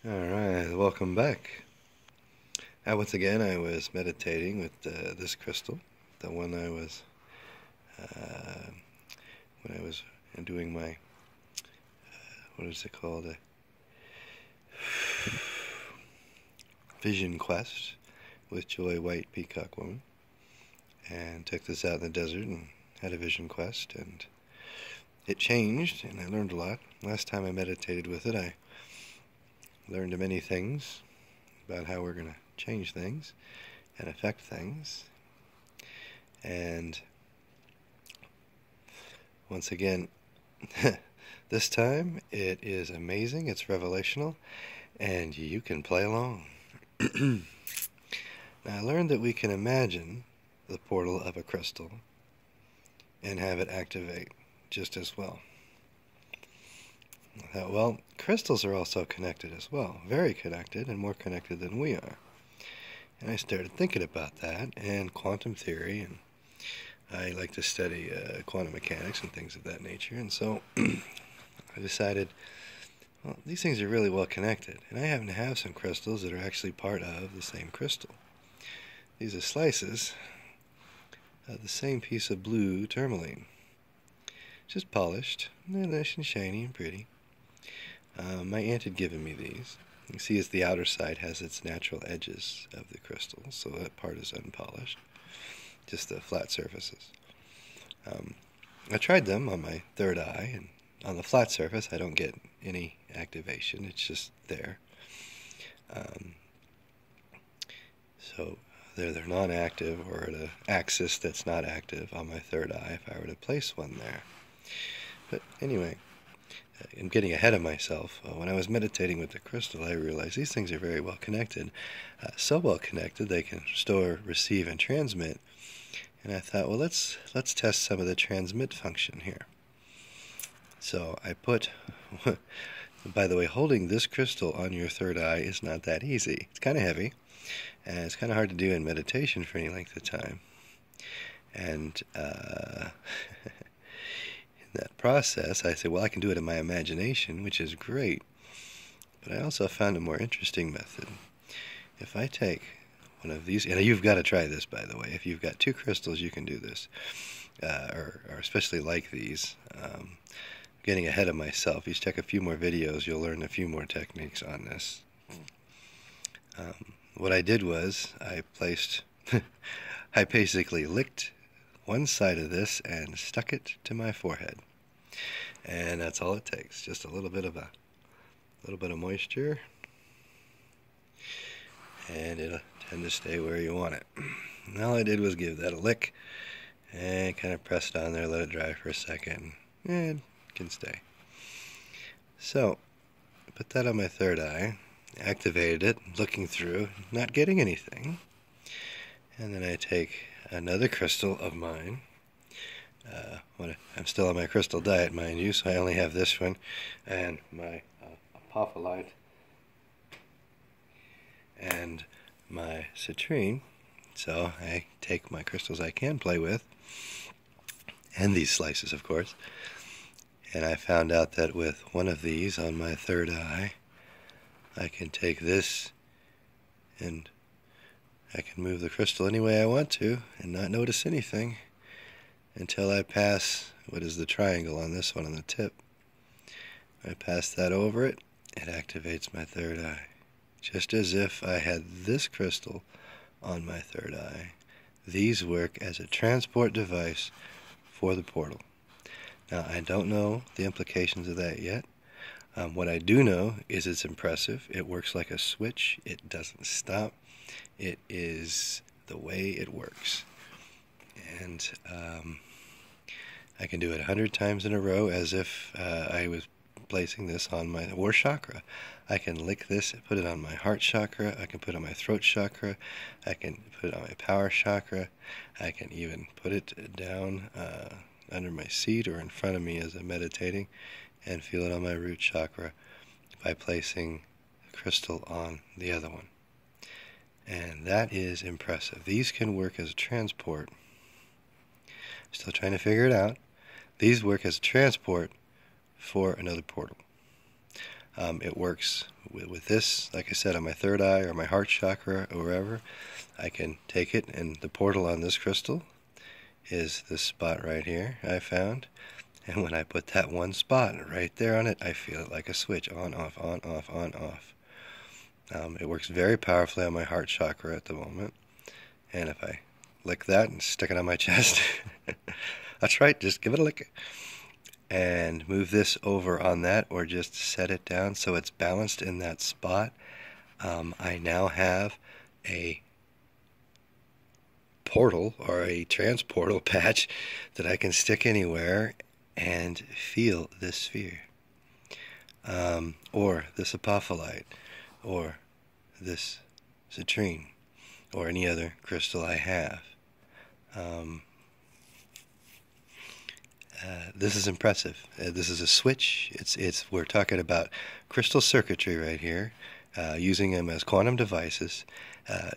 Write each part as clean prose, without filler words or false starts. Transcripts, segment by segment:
Alright, welcome back. Once again, I was meditating with this crystal, the one uh, when I was doing my, what is it called, a vision quest with Joy White Peacock Woman, and took this out in the desert and had a vision quest, and it changed, and I learned a lot. Last time I meditated with it, I learned many things about how we're going to change things and affect things. And once again, this time it is amazing, it's revelational, and you can play along. Now, I learned that we can imagine the portal of a crystal and have it activate just as well. Well, crystals are also connected as well, very connected and more connected than we are. And I started thinking about that and quantum theory, and I like to study quantum mechanics and things of that nature, and so I decided, well, these things are really well connected, and I happen to have some crystals that are actually part of the same crystal. These are slices of the same piece of blue tourmaline, just polished, they're nice and shiny and pretty. My aunt had given me these. You see, as the outer side has its natural edges of the crystal, so that part is unpolished, just the flat surfaces. I tried them on my third eye, and on the flat surface I don't get any activation, it's just there. So they're non-active, or at an axis that's not active on my third eye if I were to place one there. But anyway, I'm getting ahead of myself. When I was meditating with the crystal, I realized these things are very well connected. So well connected they can store, receive, and transmit. And I thought, well, let's test some of the transmit function here. So I put, by the way, holding this crystal on your third eye is not that easy. It's kind of heavy, and it's kind of hard to do in meditation for any length of time. And that process, I said, well, I can do it in my imagination, which is great. But I also found a more interesting method. If I take one of these, and you've got to try this, by the way. If you've got two crystals, you can do this, or especially like these. Getting ahead of myself. You check a few more videos, you'll learn a few more techniques on this. What I did was I basically licked one side of this and stuck it to my forehead, and that's all it takes. Just a little bit of moisture, and it'll tend to stay where you want it. And all I did was give that a lick and kind of press down there, let it dry for a second, and it can stay. So I put that on my third eye, activated it, looking through, not getting anything, and then I take another crystal of mine. I'm still on my crystal diet, mind you, so I only have this one and my apophyllite and my citrine. So I take my crystals I can play with, and these slices, of course, and I found out that with one of these on my third eye, I can take this and I can move the crystal any way I want to and not notice anything until I pass what is the triangle on this one on the tip. I pass that over it, it activates my third eye. Just as if I had this crystal on my third eye. These work as a transport device for the portal. Now, I don't know the implications of that yet. What I do know is it's impressive. It works like a switch. It doesn't stop. It is the way it works. And I can do it 100 times in a row as if I was placing this on my war chakra. I can lick this, put it on my heart chakra. I can put it on my throat chakra. I can put it on my power chakra. I can even put it down under my seat or in front of me as I'm meditating, and feel it on my root chakra by placing the crystal on the other one. And that is impressive. These can work as a transport. Still trying to figure it out. These work as a transport for another portal. It works with this, like I said, on my third eye or my heart chakra or wherever, I can take it, and the portal on this crystal is this spot right here I found. And when I put that one spot right there on it, I feel it like a switch, on, off, on, off, on, off. It works very powerfully on my heart chakra at the moment. And if I lick that and stick it on my chest, that's right, just give it a lick. And move this over on that, or just set it down so it's balanced in that spot. I now have a portal or a transportal patch that I can stick anywhere and feel this sphere, or this apophyllite, or this citrine, or any other crystal I have. This is impressive. This is a switch. We're talking about crystal circuitry right here, using them as quantum devices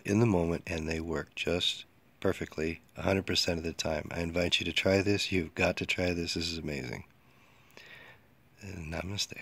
in the moment, and they work just perfectly 100% of the time. I invite you to try this. You've got to try this. This is amazing. Namaste.